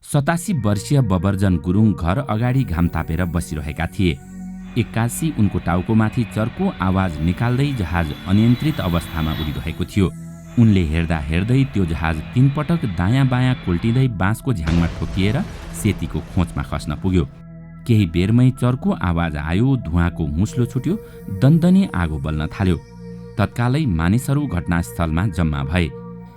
87 वर्षीय बबर्जन गुरुङ घर अगाडि घाम तापेर बसिरहेका थिए। एक्कासी उनको टाउकोमाथि चर्को आवाज निकाल्दै जहाज अनियन्त्रित अवस्थामा उडिरहेको थियो। उनले हेर्दा हेर्दै त्यो जहाज 3 पटक दायाँ बायाँ कोल्टिँदै बाँसको झ्याङमा ठोकिएर सेतीको खोचमा खस्न पुग्यो। केही बेरमै चर्को आवाज आयो, धुवाँको मुस्लो छुट्यो, दन्दनी आगो बल्न थाल्यो। तत्कालै मानिसहरू घटनास्थलमा जम्मा भए।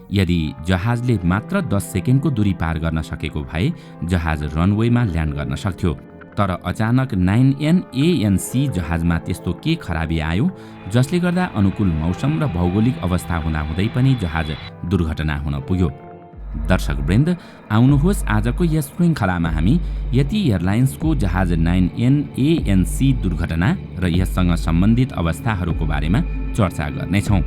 यदि जहाजले मात्र 10 सेकेन्डको दूरी पार गर्न सकेको भए जहाज रनवेमा ल्यान्ड गर्न सक्थ्यो। तर अचानक 9N ANC जहाजमा त्यस्तो के खराबी आयो जसले गर्दा अनुकूल मौसम र भौगोलिक अवस्था हुँदाहुँदै पनि जहाज दुर्घटना हुन पुग्यो। दर्शकवृन्द, आउनुहोस् आजको यस श्रृङ्खलामा हामी यति एयरलाइन्सको जहाज 9N ANC दुर्घटना र यससँग सम्बन्धित अवस्थाहरूको बारेमा चर्चा गर्नेछौँ।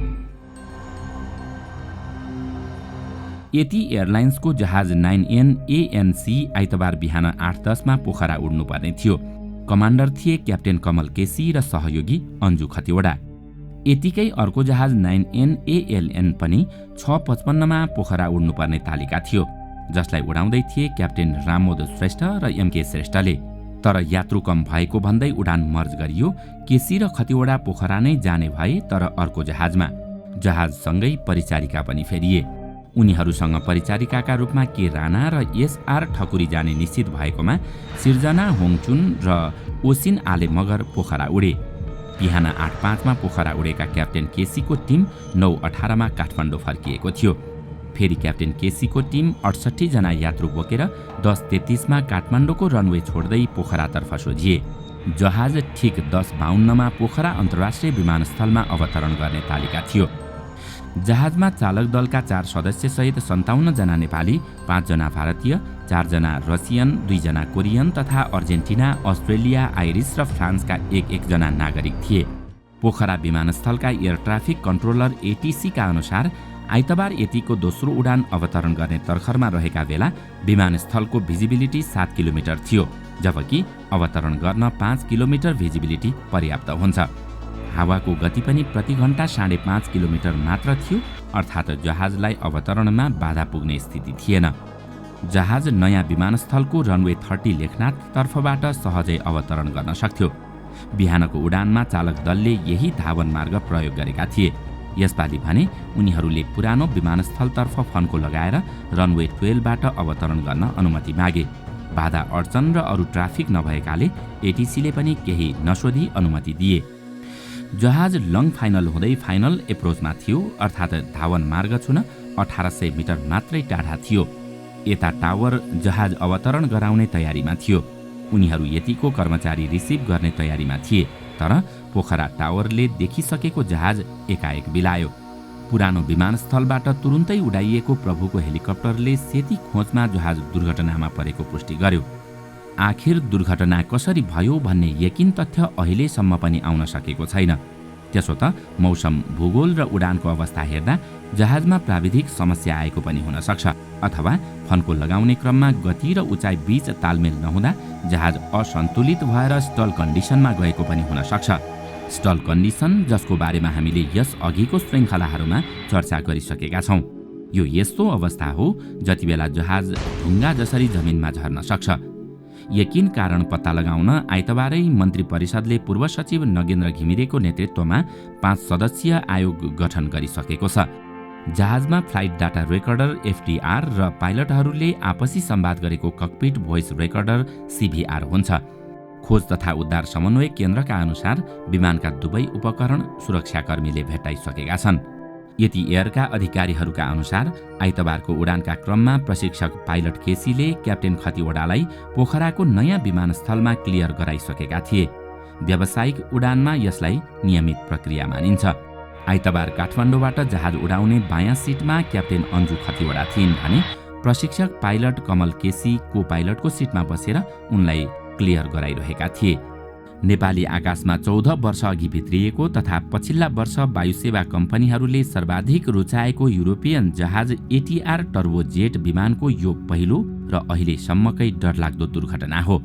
यति एयरलाइन्सको जहाज 9N ANC आइतबार बिहान 8:10 मा पोखरा उड्नुपर्ने थियो। कमान्डर थिए क्याप्टेन कमल केसी र सहयोगी अन्जु खतिवडा। यतिकै अर्को जहाज 9N ALN पनि 6:55 मा पोखरा उड्नुपर्ने तालिका थियो, जसलाई उडाउँदै थिए क्याप्टेन रामोद श्रेष्ठ र MK श्रेष्ठले। तर यात्रु कम भएको भन्दै उडान मर्ज गरियो। केसी र खतिवडा पोखरा नै जाने भए, तर अर्को जहाजमा। जहाजसँगै परिचारिका पनि फेरिए। उनीहरूसँग परिचारिकाका रूपमा के राणा र SR ठकुरी जाने निश्चित भएकोमा सिर्जना होङचुन र ओसिन आले मगर पोखरा उडे। बिहान 8:05 मा पोखरा उडेका क्याप्टेन केसीको टिम 9:18 मा काठमाडौँ फर्किएको थियो। फेरि क्याप्टेन केसीको टिम 68 जना यात्रु बोकेर 10:33 मा काठमाडौँको रनवे छोड्दै पोखरातर्फ सोझिए। जहाज ठिक 10:52 मा पोखरा अन्तर्राष्ट्रिय विमानस्थलमा अवतरण गर्ने तालिका थियो। जहाजमा चालक दलका 4 सदस्यसहित 57 जना नेपाली, 5 जना भारतीय, 4 जना रसियन, 2 जना कोरियन तथा अर्जेन्टिना, अस्ट्रेलिया, आइरिस र फ्रान्सका 1-1 जना नागरिक थिए। पोखरा विमानस्थलका एयर ट्राफिक कन्ट्रोलर ATC का अनुसार आइतबार यतिको दोस्रो उडान अवतरण गर्ने तर्खरमा रहेका बेला विमानस्थलको भिजिबिलिटी 7 किलोमिटर थियो, जबकि अवतरण गर्न 5 किलोमिटर भिजिबिलिटी पर्याप्त हुन्छ। हावाको गति पनि प्रति घण्टा 5.5 किलोमिटर मात्र थियो, अर्थात् जहाजलाई अवतरणमा बाधा पुग्ने स्थिति थिएन। जहाज नयाँ विमानस्थलको रनवे 30 लेखनाथ तर्फबाट सहजै अवतरण गर्न सक्थ्यो। बिहानको उडानमा चालक दलले यही धावन मार्ग प्रयोग गरेका थिए। यसपालि भने उनीहरूले पुरानो विमानस्थलतर्फ फन्को लगाएर रनवे 12 बाट अवतरण गर्न अनुमति मागे। बाधा अडचन र अरू ट्राफिक नभएकाले ATCले पनि केही नसोधी अनुमति दिए। जहाज लङ फाइनल हुँदै फाइनल एप्रोचमा थियो, अर्थात् धावन मार्ग छुन 1800 मिटर मात्रै टाढा थियो। यता टावर जहाज अवतरण गराउने तयारीमा थियो। उनीहरू यतिको कर्मचारी रिसिभ गर्ने तयारीमा थिए, तर पोखरा टावरले देखिसकेको जहाज एकाएक बिलायो। पुरानो विमानस्थलबाट तुरुन्तै उडाइएको प्रभुको हेलिकप्टरले सेती खोजमा जहाज दुर्घटनामा परेको पुष्टि गर्यो। आखिर दुर्घटना कसरी भयो भन्ने यकिन तथ्य अहिलेसम्म पनि आउन सकेको छैन। त्यसो त मौसम, भूगोल र उडानको अवस्था हेर्दा जहाजमा प्राविधिक समस्या आएको पनि हुन सक्छ, अथवा फन्को लगाउने क्रममा गति र उचाइ बीच तालमेल नहुँदा जहाज असन्तुलित भएर स्टल कन्डिसनमा गएको पनि हुन सक्छ। स्टल कन्डिसन जसको बारेमा हामीले यस अघिको श्रृङ्खलाहरूमा चर्चा गरिसकेका छौँ। यो यस्तो अवस्था हो जति बेला जहाज ढुङ्गा जसरी जमिनमा झर्न सक्छ। यकिन कारण पत्ता लगाउन आइतबारै मन्त्री परिषदले पूर्व सचिव नगेन्द्र घिमिरेको नेतृत्वमा 5 सदस्यीय आयोग गठन गरिसकेको छ। जहाजमा फ्लाइट डाटा रेकर्डर FDR र पाइलटहरूले आपसी संवाद गरेको ककपिट भोइस रेकर्डर CVR हुन्छ। खोज तथा उद्धार समन्वय केन्द्रका अनुसार विमानका दुवै उपकरण सुरक्षाकर्मीले भेट्टाइसकेका छन्। यति एयरका अधिकारीहरूका अनुसार आइतबारको उडानका क्रममा प्रशिक्षक पाइलट केसीले क्याप्टेन खतिवडालाई पोखराको नयाँ विमानस्थलमा क्लियर गराइसकेका थिए। व्यावसायिक उडानमा यसलाई नियमित प्रक्रिया मानिन्छ। आइतबार काठमाडौँबाट जहाज उडाउने बायाँ सिटमा क्याप्टेन अन्जु खतिवडा थिइन् भने प्रशिक्षक पाइलट कमल केसी को पाइलटको सिटमा बसेर उनलाई क्लियर गराइरहेका थिए। नेपाली आकाशमा 14 वर्ष अघि भित्रिएको तथा पछिल्ला वर्ष वायुसेवा कम्पनीहरूले सर्वाधिक रुचाएको युरोपियन जहाज ATR टर्बोजेट विमानको यो पहिलो र अहिलेसम्मकै डरलाग्दो दुर्घटना हो।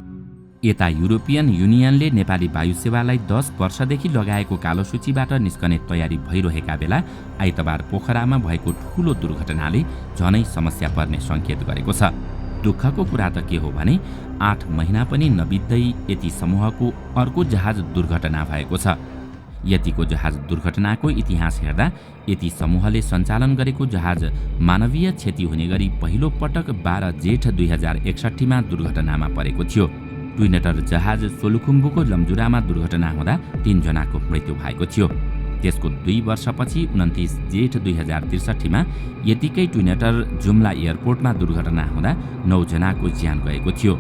यता युरोपियन युनियनले नेपाली वायुसेवालाई 10 वर्षदेखि लगाएको कालो सूचीबाट निस्कने तयारी भइरहेका बेला आइतबार पोखरामा भएको ठूलो दुर्घटनाले झनै समस्या पर्ने संकेत गरेको छ। दुःखको कुरा त के हो भने 8 महिना पनि नबित्दै यति समूहको अर्को जहाज दुर्घटना भएको छ। यतिको जहाज दुर्घटनाको इतिहास हेर्दा यति समूहले सञ्चालन गरेको जहाज मानवीय क्षति हुने गरी पहिलो पटक 12 जेठ 2061 मा दुर्घटनामा परेको थियो। ट्विनेटर जहाज सोलुखुम्बुको लम्जुरामा दुर्घटना हुँदा 3 जनाको मृत्यु भएको थियो। त्यसको 2 वर्षपछि 29 जेठ 2063 मा यतिकै ट्विनेटर जुम्ला एयरपोर्टमा दुर्घटना हुँदा 9 जनाको ज्यान गएको थियो।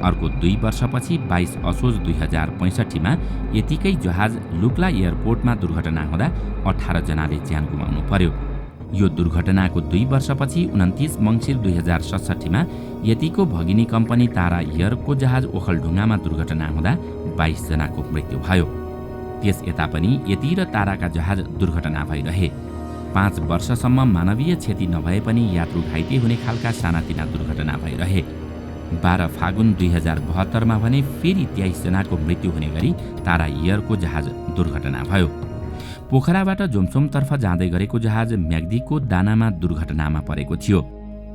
अर्को 2 वर्षपछि 22 असोज 2065 मा यतिकै जहाज लुक्ला एयरपोर्टमा दुर्घटना हुँदा 18 जनाले ज्यान गुमाउनु पर्यो। यो दुर्घटनाको 2 वर्षपछि 29 मङ्सिर 2067 मा यतिको भगिनी कम्पनी तारा एयरको जहाज ओखलढुङ्गामा दुर्घटना हुँदा 22 जनाको मृत्यु भयो। त्यस यता पनि यति र ताराका जहाज दुर्घटना भइरहे। 5 वर्षसम्म मानवीय क्षति नभए पनि यात्रु घाइते हुने खालका सानातिना दुर्घटना भइरहे। 12 फागुन 2072 मा भने फेरि 23 जनाको मृत्यु हुने गरी तारा एयरको जहाज दुर्घटना भयो। पोखराबाट जोमसोमतर्फ जाँदै गरेको जहाज म्याग्दीको दानामा दुर्घटनामा परेको थियो।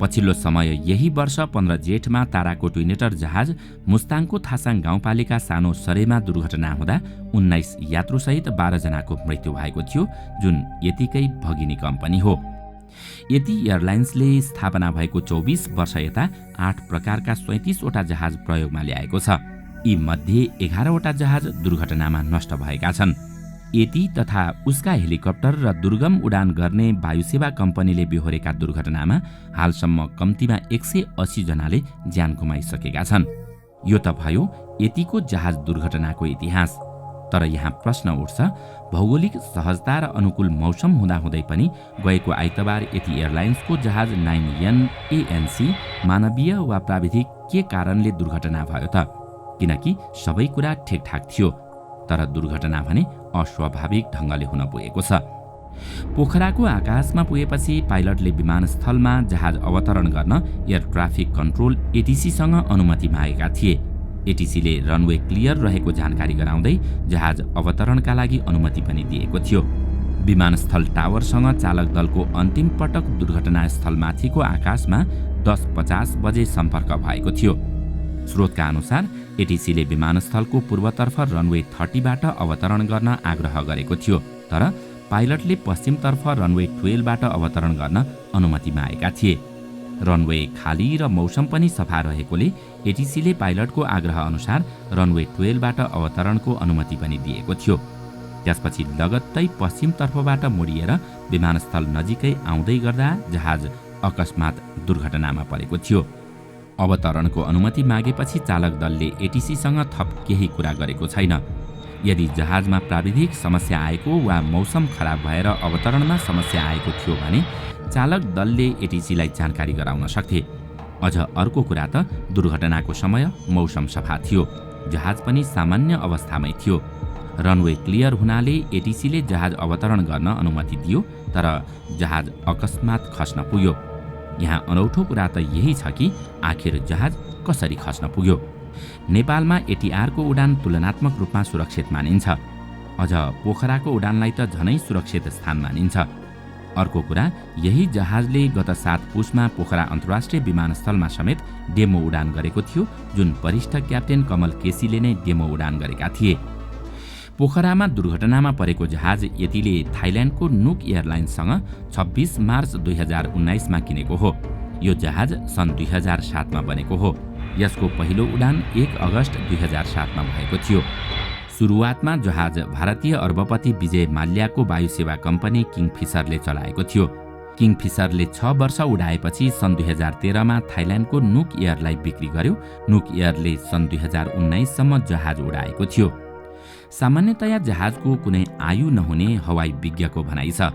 पछिल्लो समय यही वर्ष 15 जेठमा ताराको ट्विनेटर जहाज मुस्ताङको थासाङ गाउँपालिका सानो सरेमा दुर्घटना हुँदा 19 यात्रुसहित 12 जनाको मृत्यु भएको थियो, जुन यतिकै भगिनी कम्पनी हो। यति एयरलाइन्सले स्थापना भएको 24 वर्ष यता 8 प्रकारका 37 वटा जहाज प्रयोगमा ल्याएको छ। यी मध्ये 11 वटा जहाज दुर्घटनामा नष्ट भएका छन्। यति तथा उसका हेलिकप्टर र दुर्गम उडान गर्ने वायुसेवा कम्पनीले बेहोरेका दुर्घटनामा हालसम्म कम्तीमा 180 जनाले ज्यान गुमाइसकेका छन्। यो त भयो यतिको जहाज दुर्घटनाको इतिहास। तर यहाँ प्रश्न उठ्छ, भौगोलिक सहजता र अनुकूल मौसम हुँदाहुँदै पनि गएको आइतबार यति एयरलाइन्सको जहाज 9N ANC मानवीय वा प्राविधिक के कारणले दुर्घटना भयो त? किनकि सबै कुरा ठिकठाक थियो, तर दुर्घटना भने अस्वाभाविक ढङ्गले हुन पुगेको छ। पोखराको आकाशमा पुगेपछि पाइलटले विमानस्थलमा जहाज अवतरण गर्न एयर ट्राफिक कन्ट्रोल ATCसँग अनुमति मागेका थिए। ATCले रनवे क्लियर रहेको जानकारी गराउँदै जहाज अवतरणका लागि अनुमति पनि दिएको थियो। विमानस्थल टावरसँग चालक दलको अन्तिम पटक दुर्घटनास्थलमाथिको आकाशमा 10:50 बजे सम्पर्क भएको थियो। स्रोतका अनुसार ATCले विमानस्थलको पूर्वतर्फ रनवे 30 बाट अवतरण गर्न आग्रह गरेको थियो, तर पाइलटले पश्चिमतर्फ रनवे 12 बाट अवतरण गर्न अनुमति मागेका थिए। रनवे खाली र मौसम पनि सफा रहेकोले ATCले पाइलटको आग्रह अनुसार रनवे 12 बाट अवतरणको अनुमति पनि दिएको थियो। त्यसपछि लगत्तै पश्चिमतर्फबाट मोडिएर विमानस्थल नजिकै आउँदै गर्दा जहाज अकस्मात दुर्घटनामा परेको थियो। अवतरणको अनुमति मागेपछि चालक दलले ATCसँग थप केही कुरा गरेको छैन। यदि जहाजमा प्राविधिक समस्या आएको वा मौसम खराब भएर अवतरणमा समस्या आएको थियो भने चालक दलले ATCलाई जानकारी गराउन सक्थे। अझ अर्को कुरा त दुर्घटनाको समय मौसम सफा थियो, जहाज पनि सामान्य अवस्थामै थियो। रनवे क्लियर हुनाले ATCले जहाज अवतरण गर्न अनुमति दियो, तर जहाज अकस्मात खस्न पुग्यो। यहाँ अनौठो कुरा त यही छ कि आखिर जहाज कसरी खस्न पुग्यो। नेपालमा ATRको उडान तुलनात्मक रूपमा सुरक्षित मानिन्छ। अझ पोखराको उडानलाई त झनै सुरक्षित स्थान मानिन्छ। अर्को कुरा, यही जहाजले गत 7 पुसमा पोखरा अन्तर्राष्ट्रिय विमानस्थलमा समेत डेमो उडान गरेको थियो, जुन वरिष्ठ क्याप्टेन कमल केसीले नै डेमो उडान गरेका थिए। पोखरामा दुर्घटनामा परेको जहाज यतिले थाइल्यान्डको नुक एयरलाइन्ससँग 26 मार्च 2019 मा किनेको हो। यो जहाज सन् 2007 मा बनेको हो। यसको पहिलो उडान 1 अगस्त 2007 मा भएको थियो। सुरुवातमा जहाज भारतीय अर्बपति विजय माल्याको वायुसेवा कम्पनी किङफिसरले चलाएको थियो। किङफिसरले 6 वर्ष उडाएपछि सन् 2013 मा थाइल्यान्डको नुक एयरलाई बिक्री गर्यो। नुक एयरले सन् 2019 सम्म जहाज उडाएको थियो। सामान्यतया जहाजको कुनै आयु नहुने हवाई विज्ञको भनाइ छ।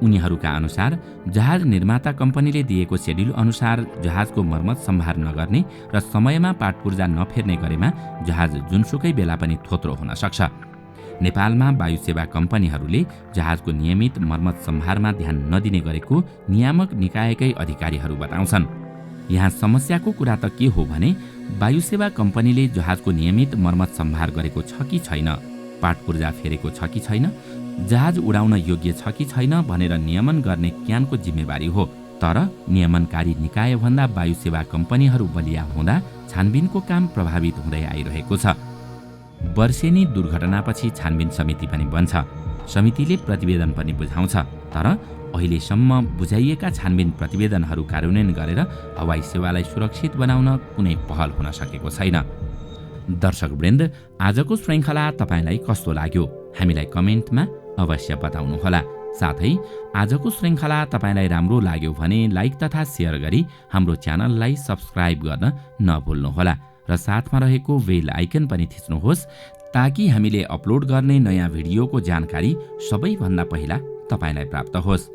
उनीहरूका अनुसार जहाज निर्माता कम्पनीले दिएको शेड्युल अनुसार जहाजको मर्मत सम्भार नगर्ने र समयमा पाटपुर्जा नफेर्ने गरेमा जहाज जुनसुकै बेला पनि थोत्रो हुन सक्छ। नेपालमा वायुसेवा कम्पनीहरूले जहाजको नियमित मर्मत सम्भारमा ध्यान नदिने गरेको नियामक निकायकै अधिकारीहरू बताउँछन्। यहाँ समस्याको कुरा त के हो भने वायुसेवा कम्पनीले जहाजको नियमित मर्मत सम्भार गरेको छ कि छैन, पाटपुर्जा फेरेको छ कि छैन, जहाज उडाउन योग्य छ कि छैन भनेर नियमन गर्ने क्यानको जिम्मेवारी हो। तर नियमनकारी निकायभन्दा वायु सेवा कम्पनीहरू बलिया हुँदा छानबिनको काम प्रभावित हुँदै आइरहेको छ। वर्षेनी दुर्घटनापछि छानबिन समिति पनि बन्छ। समितिले प्रतिवेदन पनि बुझाउँछ, तर अहिलेसम्म बुझाइएका छानबिन प्रतिवेदनहरू कार्यान्वयन गरेर हवाई सेवालाई सुरक्षित बनाउन कुनै पहल हुन सकेको छैन। दर्शकवृन्द, आजको श्रृङ्खला तपाईलाई कस्तो लाग्यो? हामीलाई कमेन्टमा अवश्य बताउनुहोला। साथै आजको श्रृङ्खला तपाईलाई राम्रो लाग्यो भने लाइक तथा सेयर गरी हाम्रो च्यानललाई सब्स्क्राइब गर्न नभुल्नुहोला र साथमा रहेको बेल आइकन पनि थिच्नुहोस् ताकि हामीले अपलोड गर्ने नयाँ भिडियोको जानकारी सबैभन्दा पहिला तपाईलाई प्राप्त होस्।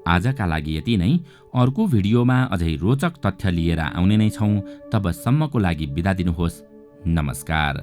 आजका लागि यति नै। अर्को भिडियोमा अझै रोचक तथ्य लिएर आउने नै छौँ। तबसम्मको लागि बिदा दिनुहोस्। नमस्कार।